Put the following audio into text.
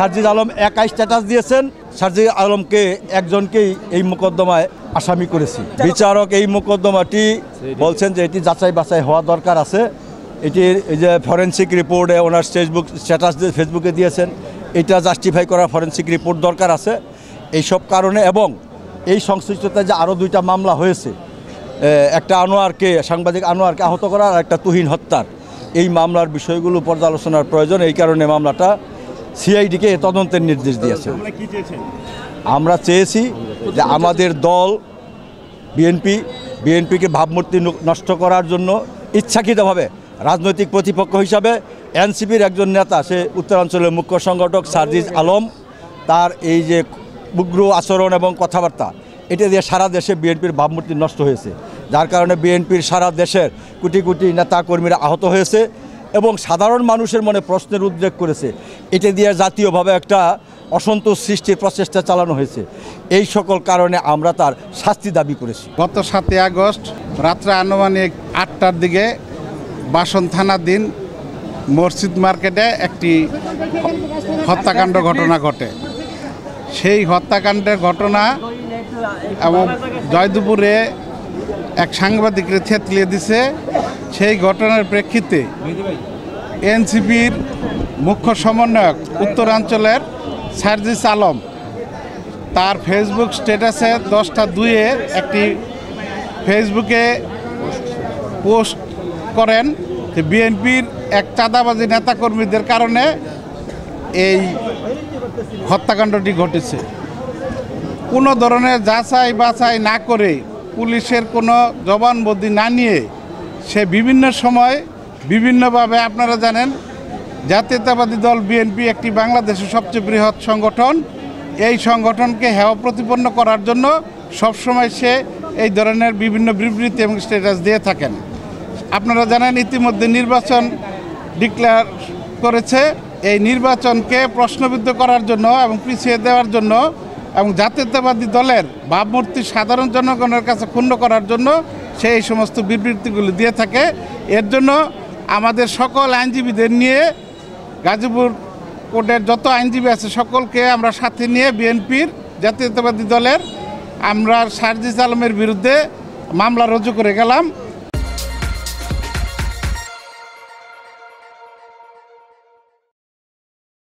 সারজিদ আলম একাই স্ট্যাটাস দিয়েছেন। সারজিদ আলমকে একজনকেই এই মোকদ্দমায় আসামি করেছি। বিচারক এই মোকদ্দমাটি বলছেন যে এটি যাচাই বাছাই হওয়া দরকার আছে। এটির এই যে ফরেনসিক রিপোর্টে ওনার স্ট্যাটাস ফেসবুকে দিয়েছেন, এটা জাস্টিফাই করা ফরেনসিক রিপোর্ট দরকার আছে এইসব কারণে। এবং এই সংশ্লিষ্টতায় যে আরও দুইটা মামলা হয়েছে, একটা সাংবাদিক আনোয়ারকে আহত করার আর একটা তুহিন হত্যার, এই মামলার বিষয়গুলো পর্যালোচনার প্রয়োজন। এই কারণে মামলাটা সিআইডিকে তদন্তের নির্দেশ দিয়েছে। আমরা চেয়েছি যে আমাদের দল বিএনপিকে ভাবমূর্তি নষ্ট করার জন্য ইচ্ছাকৃতভাবে রাজনৈতিক প্রতিপক্ষ হিসাবে এনসিপির একজন নেতা, সে উত্তরাঞ্চলের মুখ্য সংগঠক সারজিদ আলম, তার এই যে উগ্র আচরণ এবং কথাবার্তা, এটা দিয়ে সারা দেশে বিএনপির ভাবমূর্তি নষ্ট হয়েছে। যার কারণে বিএনপির সারা দেশের কোটি কোটি নেতা কর্মীরা আহত হয়েছে এবং সাধারণ মানুষের মনে প্রশ্নের উদ্রেক করেছে। এটা দিয়ে জাতীয়ভাবে একটা অসন্তোষ সৃষ্টির প্রচেষ্টা চালানো হয়েছে। এই সকল কারণে আমরা তার শাস্তি দাবি করেছি। গত 7 আগস্ট রাত্রে আনুমানিক 8টার দিকে বাসন থানাধীন মসজিদ মার্কেটে একটি হত্যাকাণ্ড ঘটনা ঘটে। সেই হত্যাকাণ্ডের ঘটনা এবং জয়দুপুরে এক সাংবাদিককে থেতলিয়ে দিছে। সেই ঘটনার প্রেক্ষিতে এনসিপির মুখ্য সমন্বয়ক উত্তরাঞ্চলের সারজিদ আলম তার ফেসবুক স্ট্যাটাসে 10টা-2-এ একটি ফেসবুকে পোস্ট করেন যে বিএনপির এক চাঁদাবাজি নেতাকর্মীদের কারণে এই হত্যাকাণ্ডটি ঘটেছে। কোনো ধরনের যাচাই বাছাই না করে, পুলিশের কোনো জবানবন্দি না নিয়ে সে বিভিন্ন সময় বিভিন্নভাবে, আপনারা জানেন জাতীয়তাবাদী দল বিএনপি একটি বাংলাদেশের সবচেয়ে বৃহৎ সংগঠন, এই সংগঠনকে হেয় প্রতিপন্ন করার জন্য সবসময় সে এই ধরনের বিভিন্ন বিবৃতি এবং স্ট্যাটাস দিয়ে থাকেন। আপনারা জানেন ইতিমধ্যে নির্বাচন ডিক্লেয়ার করেছে। এই নির্বাচনকে প্রশ্নবিদ্ধ করার জন্য এবং পিছিয়ে দেওয়ার জন্য এবং জাতীয়তাবাদী দলের ভাবমূর্তি সাধারণ জনগণের কাছে ক্ষুণ্ণ করার জন্য সে এই সমস্ত বিবৃতিগুলো দিয়ে থাকে। এর জন্য আমাদের সকল আইনজীবীদের নিয়ে, গাজীপুর কোর্টের যত আইনজীবী আছে সকলকে আমরা সাথে নিয়ে বিএনপির জাতীয়তাবাদী দলের আমরা সারজিদ আলমের বিরুদ্ধে মামলা রুজু করে গেলাম।